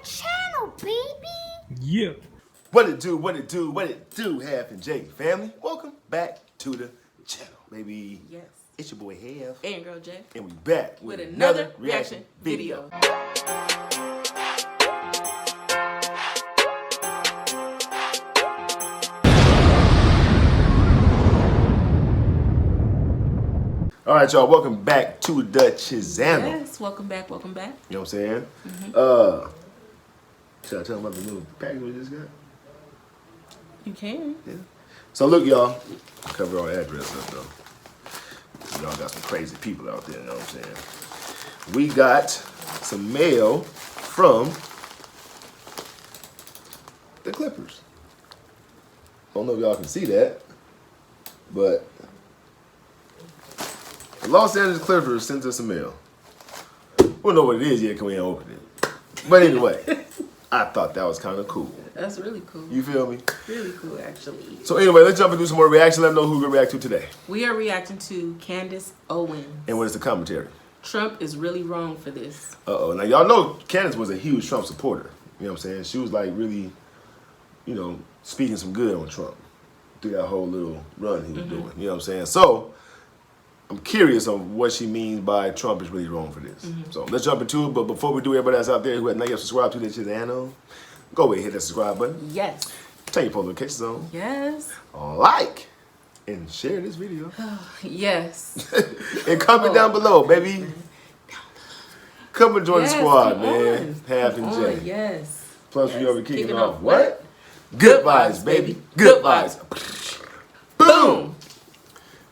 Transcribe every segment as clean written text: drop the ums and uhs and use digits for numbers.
channel, baby. Yeah. What it do, Half and J family? Welcome back to the channel, baby. Yes. It's your boy Half. And girl J. And we back with another reaction video. All right, y'all, welcome back to the channel. Yes, welcome back. You know what I'm saying? Should I tell them about the new package we just got? You can. Yeah. So look, y'all, cover our address up though. Y'all got some crazy people out there, you know what I'm saying? We got some mail from the Clippers. I don't know if y'all can see that, but the Los Angeles Clippers sent us some mail. We don't know what it is yet because we ain't opened it. But anyway, I thought that was kind of cool. That's really cool. You feel me? Really cool, actually. So anyway, let's jump and do some more reaction. Let them know who we're going to react to today. We are reacting to Candace Owens. And what is the commentary? Trump is really wrong for this. Uh-oh. Now, y'all know Candace was a huge Trump supporter. You know what I'm saying? She was like really, you know, speaking some good on Trump through that whole little run he was doing. You know what I'm saying? So I'm curious on what she means by Trump is really wrong for this. So let's jump into it. But before we do, everybody that's out there who has not yet subscribed to this channel, go ahead and hit that subscribe button. Yes. Turn your post notifications on. Yes. Like and share this video. Yes. And comment down below, baby. Come and join the squad, man. Half and J. Yes. Plus, we over kicking off what? what? Good vibes, baby. Good vibes. Boom.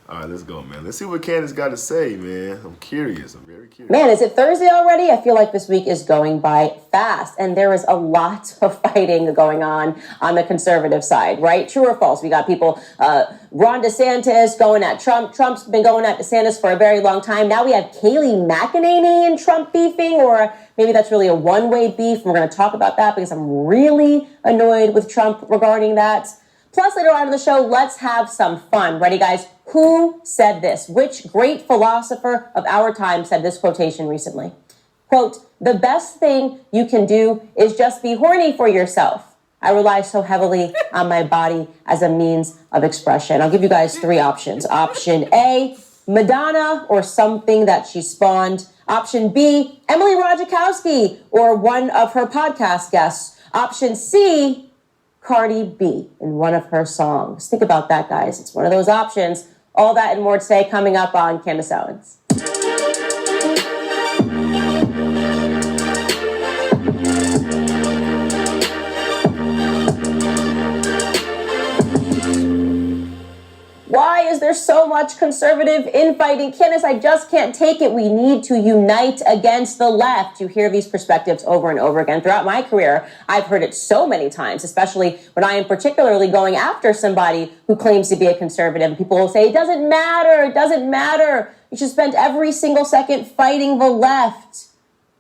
All right, let's go, man. Let's see what Candace got to say, man. I'm curious. I'm very curious. Man, is it Thursday already? I feel like this week is going by fast, and there is a lot of fighting going on the conservative side, right? True or false? We got people, Ron DeSantis going at Trump. Trump's been going at DeSantis for a very long time. Now we have Kayleigh McEnany and Trump beefing, or maybe that's really a one-way beef. We're going to talk about that because I'm really annoyed with Trump regarding that. Plus, later on in the show, let's have some fun. Ready, guys? Who said this? Which great philosopher of our time said this quotation recently? Quote, "The best thing you can do is just be horny for yourself. I rely so heavily on my body as a means of expression." I'll give you guys three options. Option A, Madonna or something that she spawned. Option B, Emily Ratajkowski or one of her podcast guests. Option C, Cardi B in one of her songs. Think about that, guys. It's one of those options. All that and more today coming up on Candace Owens. Why is there so much conservative infighting? Candace, I just can't take it. We need to unite against the left. You hear these perspectives over and over again. Throughout my career, I've heard it so many times, especially when I am particularly going after somebody who claims to be a conservative. And people will say, it doesn't matter. You should spend every single second fighting the left.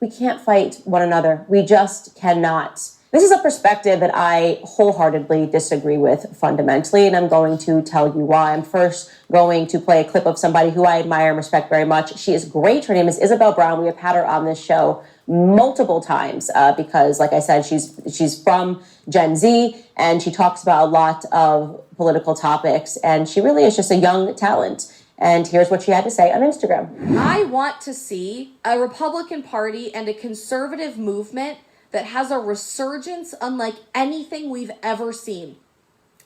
We can't fight one another. We just cannot. This is a perspective that I wholeheartedly disagree with fundamentally, and I'm going to tell you why. I'm first going to play a clip of somebody who I admire and respect very much. She is great. Her name is Isabel Brown. We have had her on this show multiple times because, like I said, she's from Gen Z, and she talks about a lot of political topics, and she really is just a young talent. And here's what she had to say on Instagram. I want to see a Republican Party and a conservative movement that has a resurgence unlike anything we've ever seen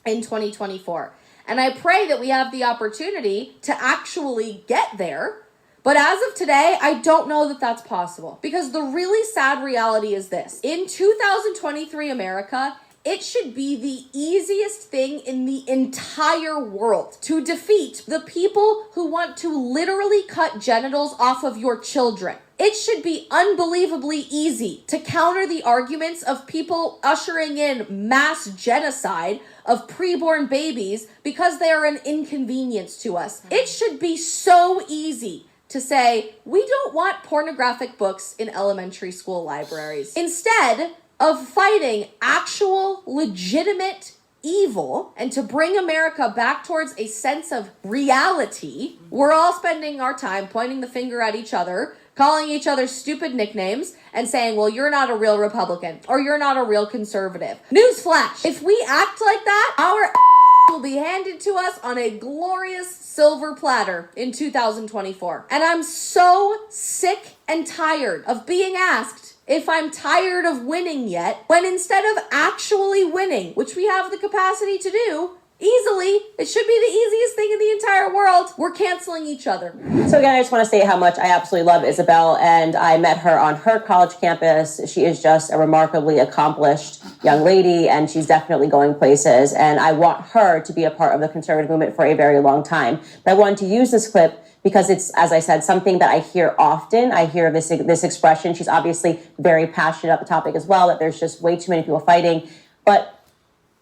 in 2024. And I pray that we have the opportunity to actually get there. But as of today, I don't know that that's possible. Because the really sad reality is this. In 2023 America, it should be the easiest thing in the entire world to defeat the people who want to literally cut genitals off of your children. It should be unbelievably easy to counter the arguments of people ushering in mass genocide of preborn babies because they are an inconvenience to us. It should be so easy to say, we don't want pornographic books in elementary school libraries. Instead of fighting actual, legitimate evil and to bring America back towards a sense of reality, we're all spending our time pointing the finger at each other, calling each other stupid nicknames, and saying, well, you're not a real Republican, or you're not a real conservative. Newsflash, if we act like that, our will be handed to us on a glorious silver platter in 2024. And I'm so sick and tired of being asked if I'm tired of winning yet, when instead of actually winning, which we have the capacity to do, easily, it should be the easiest thing in the entire world, we're canceling each other. So again, I just want to say how much I absolutely love Isabel, and I met her on her college campus. She is just a remarkably accomplished young lady, and she's definitely going places, and I want her to be a part of the conservative movement for a very long time. But I wanted to use this clip because it's, as I said, something that I hear often. I hear this expression. She's obviously very passionate about the topic as well, that there's just way too many people fighting. But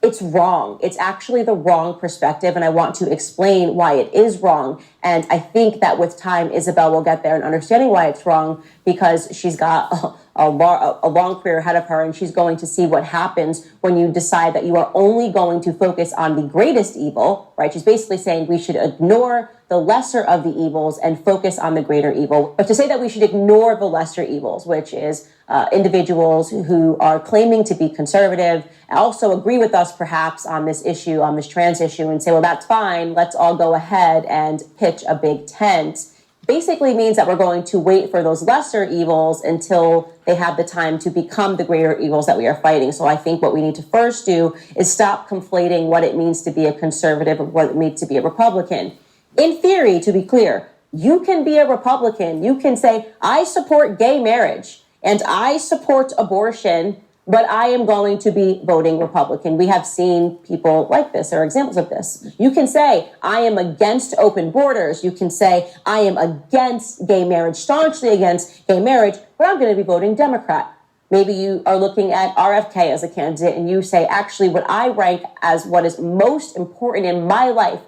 it's wrong. It's actually the wrong perspective, and I want to explain why it is wrong. And I think that with time, Isabel will get there and understanding why it's wrong, because she's got a long career ahead of her, and she's going to see what happens when you decide that you are only going to focus on the greatest evil, right? She's basically saying we should ignore the lesser of the evils and focus on the greater evil. But to say that we should ignore the lesser evils, which is individuals who are claiming to be conservative, also agree with us perhaps on this issue, on this trans issue, and say, well, that's fine, let's all go ahead and pitch a big tent, basically means that we're going to wait for those lesser evils until they have the time to become the greater evils that we are fighting. So I think what we need to first do is stop conflating what it means to be a conservative and what it means to be a Republican. In theory, to be clear, you can be a Republican. You can say, I support gay marriage and I support abortion, but I am going to be voting Republican. We have seen people like this, or examples of this. You can say, I am against open borders. You can say, I am against gay marriage, staunchly against gay marriage, but I'm going to be voting Democrat. Maybe you are looking at RFK as a candidate and you say, actually, what I rank as what is most important in my life,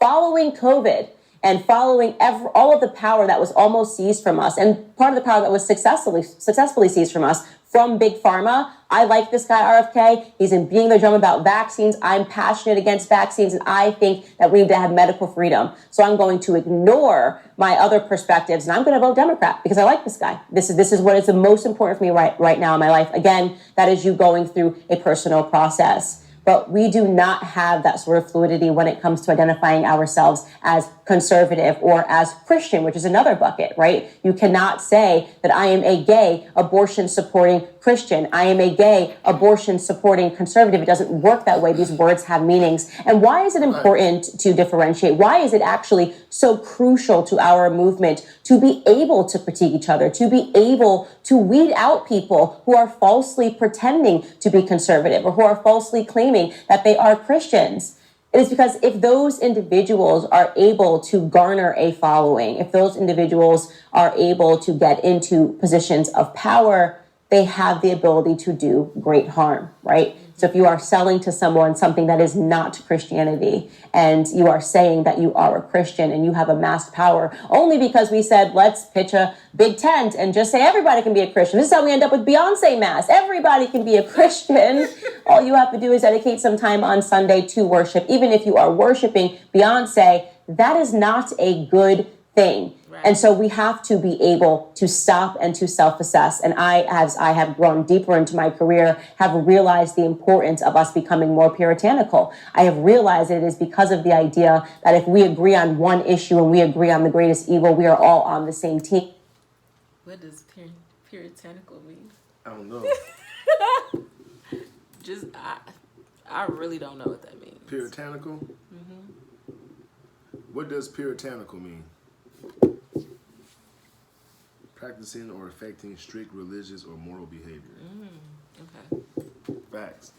following COVID and following all of the power that was almost seized from us, and part of the power that was successfully seized from us from Big Pharma. I like this guy, RFK. He's in beating the drum about vaccines. I'm passionate against vaccines, and I think that we need to have medical freedom. So I'm going to ignore my other perspectives, and I'm going to vote Democrat because I like this guy. This is what is the most important for me right now in my life. Again, that is you going through a personal process. But we do not have that sort of fluidity when it comes to identifying ourselves as conservative or as Christian, which is another bucket, right? You cannot say that I am a gay, abortion-supporting Christian. I am a gay, abortion-supporting conservative. It doesn't work that way. These words have meanings. And why is it important to differentiate? Why is it actually so crucial to our movement to be able to critique each other, to be able to weed out people who are falsely pretending to be conservative or who are falsely claiming that they are Christians? It is because if those individuals are able to garner a following, if those individuals are able to get into positions of power, they have the ability to do great harm, right? So if you are selling to someone something that is not Christianity, and you are saying that you are a Christian and you have amassed power only because we said, let's pitch a big tent and just say everybody can be a Christian. This is how we end up with Beyonce mass. Everybody can be a Christian. All you have to do is dedicate some time on Sunday to worship. Even if you are worshiping Beyonce, that is not a good thing. And so we have to be able to stop and to self-assess. And I, as I have grown deeper into my career, have realized the importance of us becoming more puritanical. I have realized that it is because of the idea that if we agree on one issue and we agree on the greatest evil, we are all on the same team. What does puritanical mean? I don't know. I really don't know what that means. Puritanical? Mm-hmm. What does puritanical mean? Practicing or affecting strict religious or moral behavior. Okay. Facts.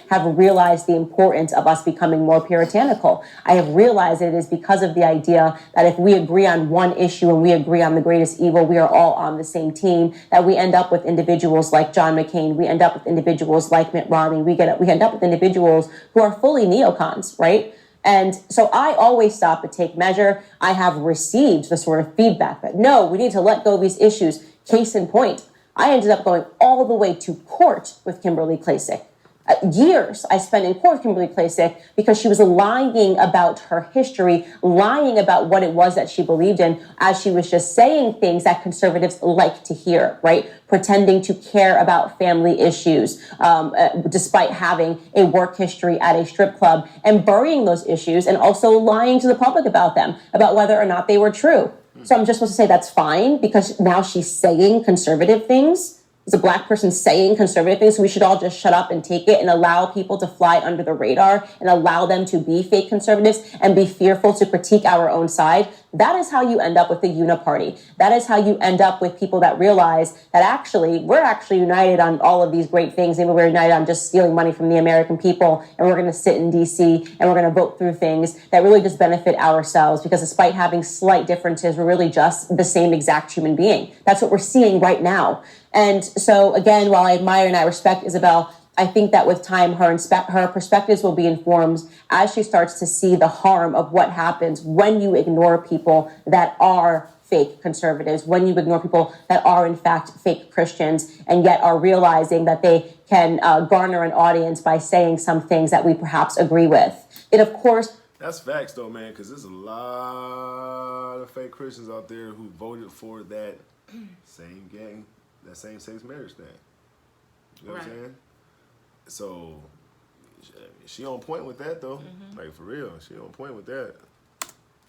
Have realized the importance of us becoming more puritanical. I have realized that it is because of the idea that if we agree on one issue and we agree on the greatest evil, we are all on the same team, that we end up with individuals like John McCain, we end up with individuals like Mitt Romney, we end up with individuals who are fully neocons, right? And so I always stop and take measure. I have received the sort of feedback that, no, we need to let go of these issues. Case in point, I ended up going all the way to court with Kimberly Klacik. Years I spent in court with Kimberly Klacik because she was lying about her history, lying about what it was that she believed in, as she was just saying things that conservatives like to hear, right? Pretending to care about family issues, despite having a work history at a strip club, and burying those issues and also lying to the public about them, about whether or not they were true. So I'm just supposed to say that's fine because now she's saying conservative things. It's a black person saying conservative things, so we should all just shut up and take it and allow people to fly under the radar and allow them to be fake conservatives and be fearful to critique our own side. That is how you end up with the uniparty. That is how you end up with people that realize that actually, we're actually united on all of these great things. Maybe we're united on just stealing money from the American people, and we're going to sit in DC and we're going to vote through things that really just benefit ourselves, because despite having slight differences, we're really just the same exact human being. That's what we're seeing right now. And so, again, while I admire and I respect Isabel, I think that with time, her perspectives will be informed as she starts to see the harm of what happens when you ignore people that are fake conservatives, when you ignore people that are, in fact, fake Christians, and yet are realizing that they can garner an audience by saying some things that we perhaps agree with. It, of course... That's facts, though, man, because there's a lot of fake Christians out there who voted for that same gang, that same-sex marriage thing. You know what I'm saying? So, she on point with that, though. Like, for real, she on point with that.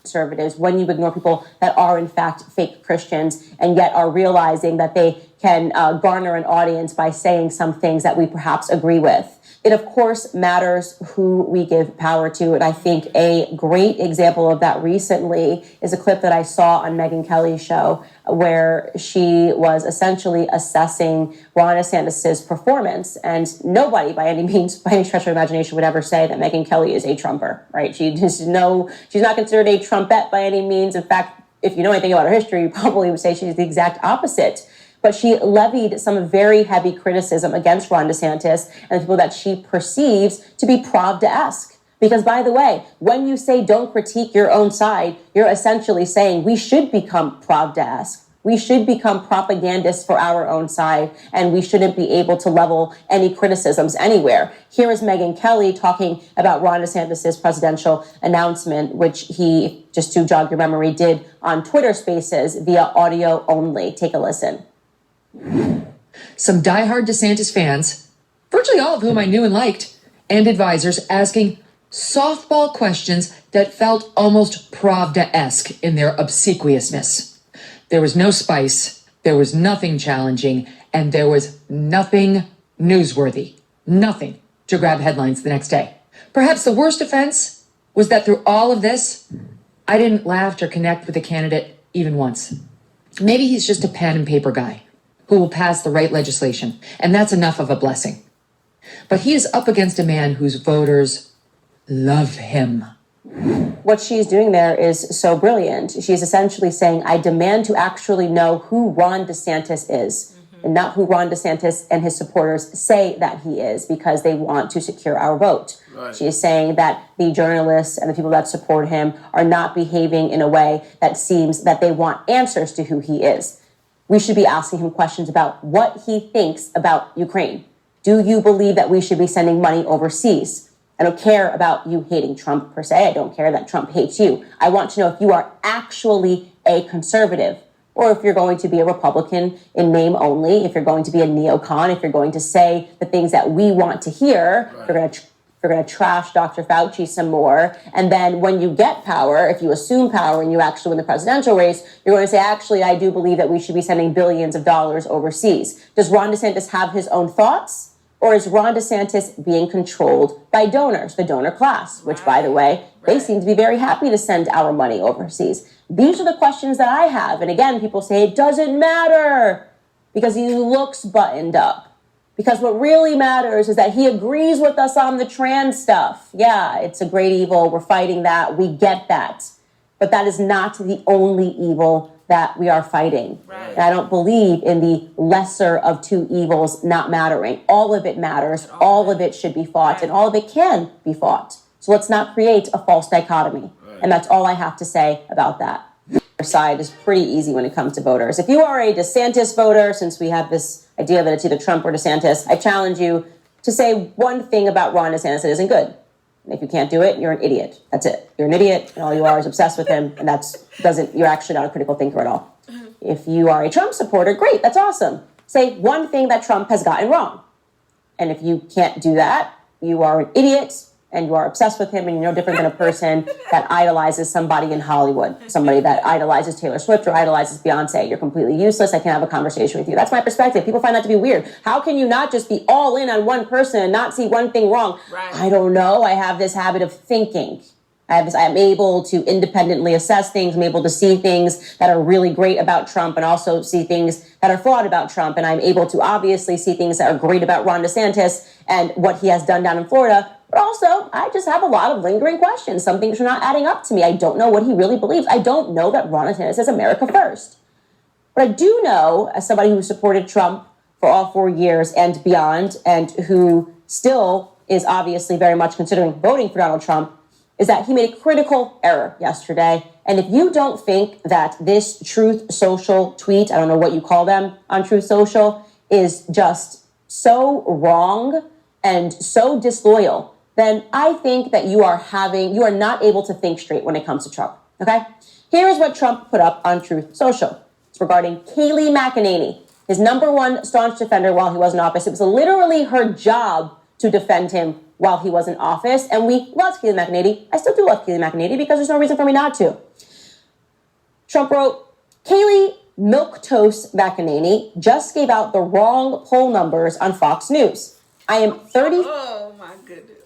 Conservatives, when you ignore people that are, in fact, fake Christians, and yet are realizing that they can garner an audience by saying some things that we perhaps agree with. It, of course, matters who we give power to. And I think a great example of that recently is a clip that I saw on Megyn Kelly's show, where she was essentially assessing Ron DeSantis' performance. And nobody, by any means, by any stretch of imagination, would ever say that Megyn Kelly is a Trumper, right? She's not considered a Trumpette by any means. In fact, if you know anything about her history, you probably would say she's the exact opposite. But she levied some very heavy criticism against Ron DeSantis and the people that she perceives to be Pravda-esque. Because, by the way, when you say don't critique your own side, you're essentially saying we should become Pravda-esque. We should become propagandists for our own side, and we shouldn't be able to level any criticisms anywhere. Here is Megyn Kelly talking about Ron DeSantis' presidential announcement, which he, just to jog your memory, did on Twitter Spaces via audio only. Take a listen. Some diehard DeSantis fans, virtually all of whom I knew and liked, and advisors asking softball questions that felt almost Pravda-esque in their obsequiousness. There was no spice, there was nothing challenging, and there was nothing newsworthy. Nothing to grab headlines the next day. Perhaps the worst offense was that through all of this, I didn't laugh or connect with the candidate even once. Maybe he's just a pen and paper guy who will pass the right legislation, and that's enough of a blessing. But he is up against a man whose voters love him. What she's doing there is so brilliant. She's essentially saying, I demand to actually know who Ron DeSantis is, and not who Ron DeSantis and his supporters say that he is, because they want to secure our vote. Right. She is saying that the journalists and the people that support him are not behaving in a way that seems that they want answers to who he is. We should be asking him questions about what he thinks about Ukraine. Do you believe that we should be sending money overseas? I don't care about you hating Trump per se. I don't care that Trump hates you. I want to know if you are actually a conservative, or if you're going to be a Republican in name only, if you're going to be a neocon, if you're going to say the things that we want to hear. Right. You're going to trash Dr. Fauci some more. And then when you get power, if you assume power and you actually win the presidential race, you're going to say, actually, I do believe that we should be sending billions of dollars overseas. Does Ron DeSantis have his own thoughts? Or is Ron DeSantis being controlled by donors, the donor class, which, by the way, they seem to be very happy to send our money overseas? These are the questions that I have. And again, people say it doesn't matter because he looks buttoned up. Because what really matters is that he agrees with us on the trans stuff. Yeah, it's a great evil. We're fighting that. We get that. But that is not the only evil that we are fighting. Right. And I don't believe in the lesser of two evils not mattering. All of it matters. All of it should be fought. Right. And all of it can be fought. So let's not create a false dichotomy. Right. And that's all I have to say about that. Our side is pretty easy when it comes to voters. If you are a DeSantis voter, since we have this idea that it's either Trump or DeSantis, I challenge you, to say one thing about Ron DeSantis that isn't good. And if you can't do it, you're an idiot. That's it. You're an idiot, and all you are is obsessed with him, and you're actually not a critical thinker at all. If you are a Trump supporter, great, that's awesome. Say one thing that Trump has gotten wrong. And if you can't do that, you are an idiot, and you are obsessed with him, and you're no different than a person that idolizes somebody in Hollywood, somebody that idolizes Taylor Swift or idolizes Beyonce. You're completely useless. I can't have a conversation with you. That's my perspective. People find that to be weird. How can you not just be all in on one person and not see one thing wrong? Right. I don't know. I have this habit of thinking. I'm able to independently assess things. I'm able to see things that are really great about Trump and also see things that are flawed about Trump. And I'm able to obviously see things that are great about Ron DeSantis and what he has done down in Florida. But also, I just have a lot of lingering questions. Some things are not adding up to me. I don't know what he really believes. I don't know that Ron DeSantis is America first. But I do know, as somebody who supported Trump for all 4 years and beyond, and who still is obviously very much considering voting for Donald Trump, is that he made a critical error yesterday. And if you don't think that this Truth Social tweet, I don't know what you call them on Truth Social, is just so wrong and so disloyal, then I think that you are not able to think straight when it comes to Trump, okay? Here is what Trump put up on Truth Social. It's regarding Kayleigh McEnany, his number one staunch defender while he was in office. It was literally her job to defend him while he was in office, and we loved Kayleigh McEnany. I still do love Kayleigh McEnany because there's no reason for me not to. Trump wrote, Kayleigh Milquetoast McEnany just gave out the wrong poll numbers on Fox News. I am 30. Oh my goodness.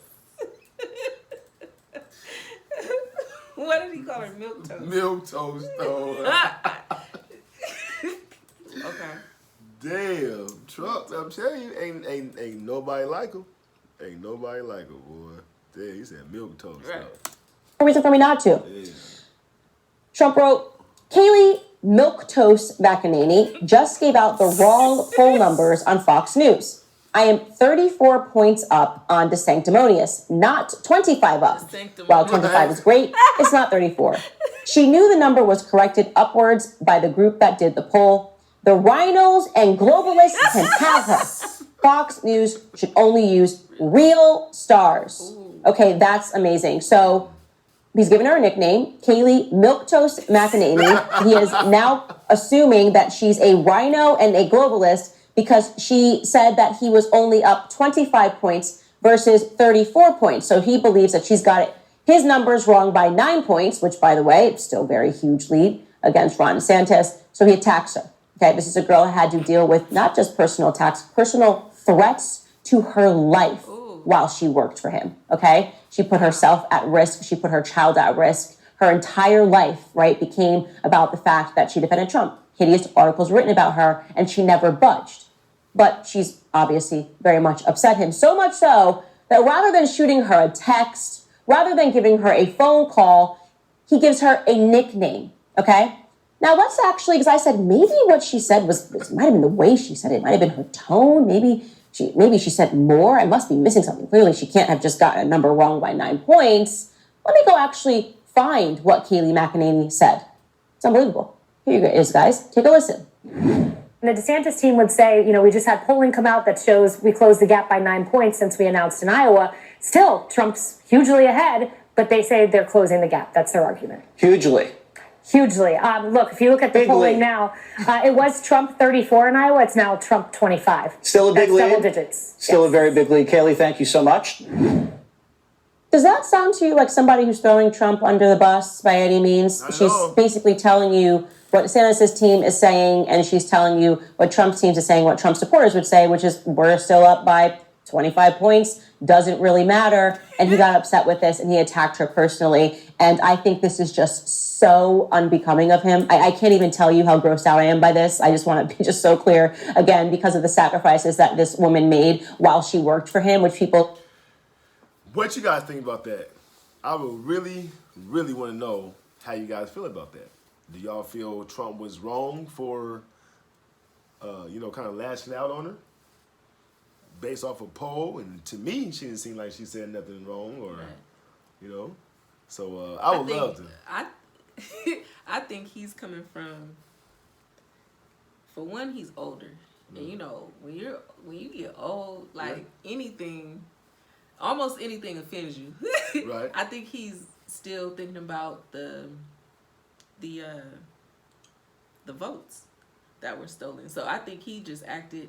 What did he call her? Milk toast. Milk toast, though. Okay. Damn, Trump! I'm telling you, ain't nobody like him. Ain't nobody like him, boy. Damn, he said milk toast. Right. No reason for me not to. Yeah. Trump wrote, Kayleigh Milquetoast McEnany just gave out the wrong poll numbers on Fox News. I am 34 points up on DeSanctimonious, not 25 up. While 25 is great, it's not 34. She knew the number was corrected upwards by the group that did the poll. The rhinos and globalists can have her. Fox News should only use real stars. Okay, that's amazing. So he's given her a nickname, Kayleigh Milquetoast McEnany. He is now assuming that she's a rhino and a globalist because she said that he was only up 25 points versus 34 points. So he believes that she's got his numbers wrong by 9 points, which, by the way, it's still a very huge lead against Ron DeSantis. So he attacks her. Okay, this is a girl who had to deal with not just personal attacks, personal threats to her life while she worked for him. Okay, she put herself at risk. She put her child at risk. Her entire life, right, became about the fact that she defended Trump. Hideous articles written about her, and she never budged. But she's obviously very much upset him, so much so that rather than shooting her a text, rather than giving her a phone call, he gives her a nickname, okay? Now, let's actually, because I said maybe what she said might have been the way she said it. It might have been her tone. Maybe she said more. I must be missing something. Clearly, she can't have just gotten a number wrong by 9 points. Let me go actually find what Kayleigh McEnany said. It's unbelievable. Here you go, guys. Take a listen. The DeSantis team would say, we just had polling come out that shows we closed the gap by 9 points since we announced in Iowa. Still, Trump's hugely ahead, but they say they're closing the gap. That's their argument. Hugely. Look, if you look at the polling now, it was Trump 34 in Iowa. It's now Trump 25. Still a big lead. Double digits. Still a very big lead. Kayleigh, thank you so much. Does that sound to you like somebody who's throwing Trump under the bus by any means? She's basically telling you what DeSantis' team is saying, and she's telling you what Trump's team is saying, what Trump supporters would say, which is we're still up by 25 points, doesn't really matter. And he got upset with this, and he attacked her personally. And I think this is just so unbecoming of him. I can't even tell you how grossed out I am by this. I just want to be just so clear, again, because of the sacrifices that this woman made while she worked for him, which people... What you guys think about that? I would really, really want to know how you guys feel about that. Do y'all feel Trump was wrong for, kind of lashing out on her based off a poll? And to me, she didn't seem like she said nothing wrong, or, So I would love to. I think he's coming from. For one, he's older. And you know, when you get old, like anything, almost anything offends you. Right. I think he's still thinking about the votes that were stolen. So I think he just acted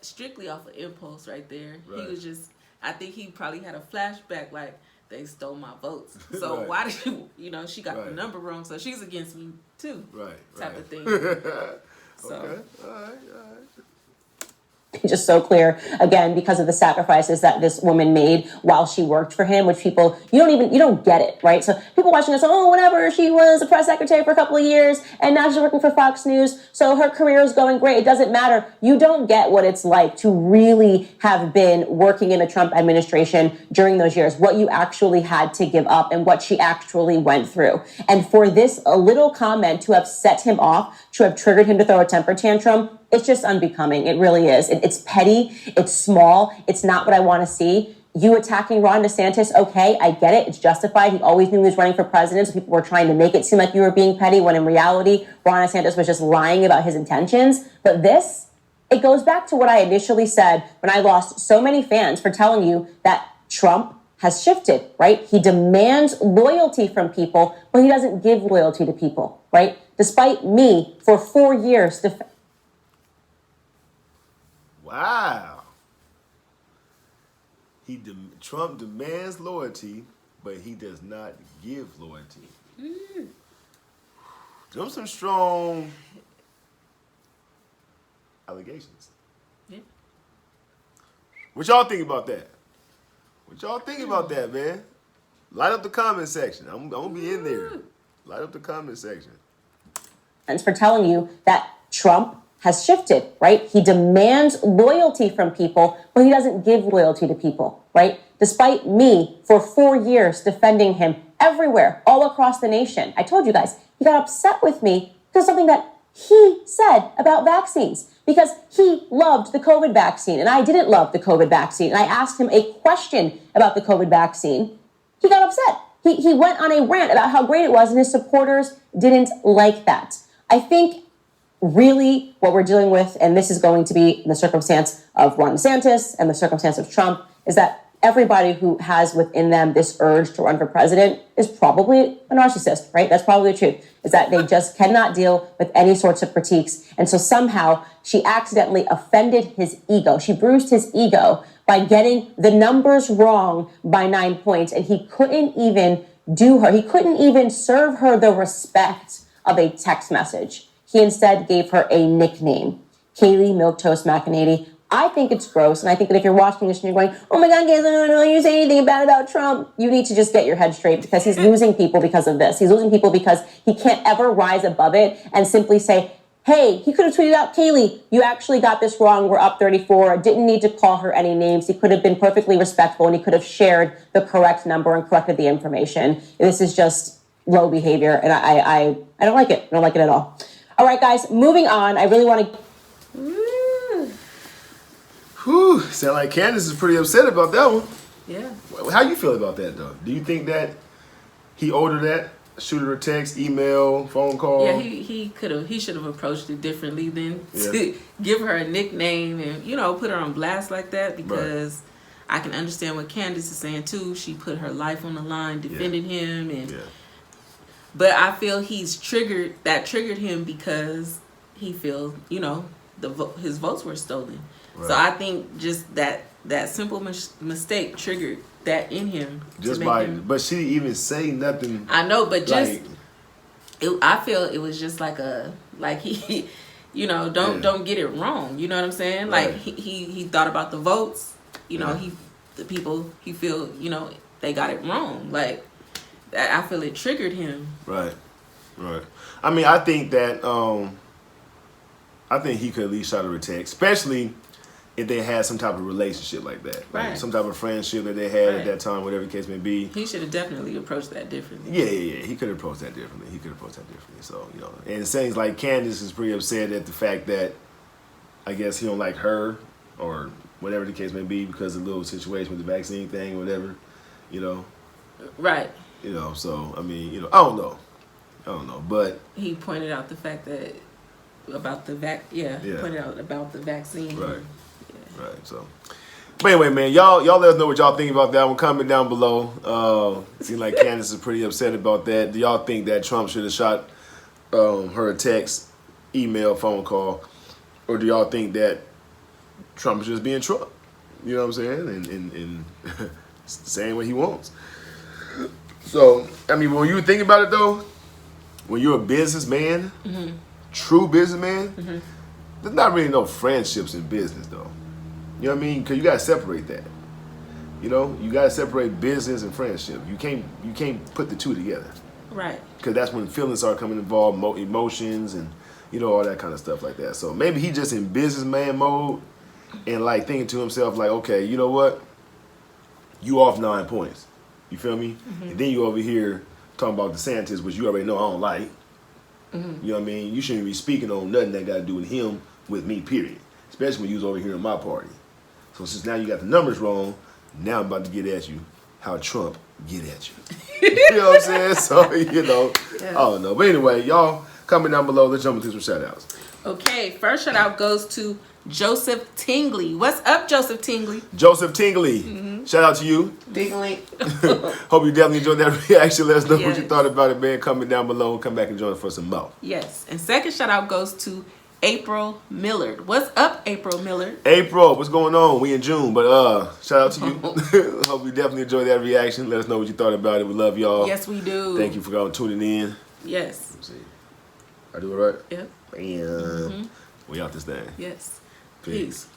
strictly off of impulse right there. Right. He was just, I think he probably had a flashback like, they stole my votes. So Right. why did you know, she got Right. the number wrong, so she's against me too. Right. Type of thing. So. Okay. All right. Just so clear, again, because of the sacrifices that this woman made while she worked for him, which people, you don't get it, right? So people watching this, oh, whatever, she was a press secretary for a couple of years and now she's working for Fox News, so her career is going great. It doesn't matter. You don't get what it's like to really have been working in a Trump administration during those years, what you actually had to give up and what she actually went through. And for this a little comment to have set him off, to have triggered him to throw a temper tantrum, it's just unbecoming. It really is. It's petty. It's small. It's not what I want to see. You attacking Ron DeSantis, okay, I get it. It's justified. He always knew he was running for president, so people were trying to make it seem like you were being petty, when in reality, Ron DeSantis was just lying about his intentions. But this, it goes back to what I initially said when I lost so many fans for telling you that Trump has shifted, right? He demands loyalty from people, but he doesn't give loyalty to people, right? Despite me, for 4 years, Wow. Trump demands loyalty, but he does not give loyalty. Those some strong allegations. Yeah. What y'all think about that? What y'all think about that, man? Light up the comment section. I'm gonna be in there. Light up the comment section. For telling you that Trump has shifted, right? He demands loyalty from people, but he doesn't give loyalty to people, right? Despite me, for 4 years, defending him everywhere, all across the nation. I told you guys, he got upset with me because of something that he said about vaccines, because he loved the COVID vaccine and I didn't love the COVID vaccine. And I asked him a question about the COVID vaccine. He got upset. He went on a rant about how great it was, and his supporters didn't like that. I think really what we're dealing with, and this is going to be in the circumstance of Ron DeSantis and the circumstance of Trump, is that everybody who has within them this urge to run for president is probably a narcissist, right? That's probably the truth, is that they just cannot deal with any sorts of critiques. And so somehow she accidentally offended his ego. She bruised his ego by getting the numbers wrong by 9 points. And he couldn't even serve her the respect of a text message. He instead gave her a nickname, Kaylee Milquetoast McEnany. I think it's gross, and I think that if you're watching this and you're going, oh my God, Candace, I don't know you say anything bad about Trump, you need to just get your head straight, because he's losing people because of this. He's losing people because he can't ever rise above it and simply say, hey, he could have tweeted out, Kaylee, you actually got this wrong, we're up 34, didn't need to call her any names. He could have been perfectly respectful, and he could have shared the correct number and corrected the information. This is just low behavior, and I don't like it. I don't like it at all. All right, guys, moving on. I really want to... Whew, sound like Candace is pretty upset about that one. Yeah. How you feel about that, though? Do you think that he owed her that? Shoot her a text, email, phone call? Yeah, he should have approached it differently than to give her a nickname and, put her on blast like that, because I can understand what Candace is saying too. She put her life on the line defending him, and but I feel he's triggered him because he feels, his votes were stolen. Right. So I think just that simple mistake triggered that in him. But she didn't even say nothing. I know, but I feel it was just he, don't get it wrong. You know what I'm saying? Right. Like he thought about the votes. The people he feel, they got it wrong. Like I feel it triggered him. Right. I mean, I think that I think he could at least shot her a text, especially if they had some type of relationship like that, like some type of friendship that they had at that time, whatever the case may be. He should have definitely approached that differently. Yeah. He could have approached that differently. So, and it seems like Candace is pretty upset at the fact that I guess he don't like her or whatever the case may be because of the little situation with the vaccine thing or whatever, Right. So, I mean, I don't know, but... He pointed out the fact that about the pointed out about the vaccine. Right. So, but anyway, man, y'all let us know what y'all think about that one. Comment down below. Seems like Candace is pretty upset about that. Do y'all think that Trump should have shot her a text, email, phone call, or do y'all think that Trump is just being Trump? You know what I'm saying? And saying what he wants. So, I mean, when you think about it though, when you're a businessman, true businessman, there's not really no friendships in business though. You know what I mean? Because you gotta separate that. You know, you gotta separate business and friendship. You can't put the two together. Right. Because that's when feelings start coming involved, emotions, and you know all that kind of stuff like that. So maybe he just in businessman mode and like thinking to himself like, okay, you know what? You off 9 points. You feel me? And then you over here talking about DeSantis, which you already know I don't like. You know what I mean? You shouldn't be speaking on nothing that got to do with him, with me, period. Especially when you was over here in my party. So since now you got the numbers wrong, now I'm about to get at you how Trump get at you. You know what I'm saying? So, you know, I don't know. But anyway, y'all comment down below. Let's jump into some shout outs. Okay, first shout out goes to Joseph Tingley. What's up, Joseph Tingley? Joseph Tingley. Shout out to you. Tingley. Hope you definitely enjoyed that reaction. Let us know what you thought about it, man. Comment down below. Come back and join us for some more. Yes. And second shout out goes to April Millard. What's up, April Millard? April, what's going on? We in June, but shout out to you. Hope you definitely enjoyed that reaction. Let us know what you thought about it. We love y'all. Yes, we do. Thank you for tuning in. Yes. Let's see. I do it right? Yep. Bam. We out this thing. Yes. Peace.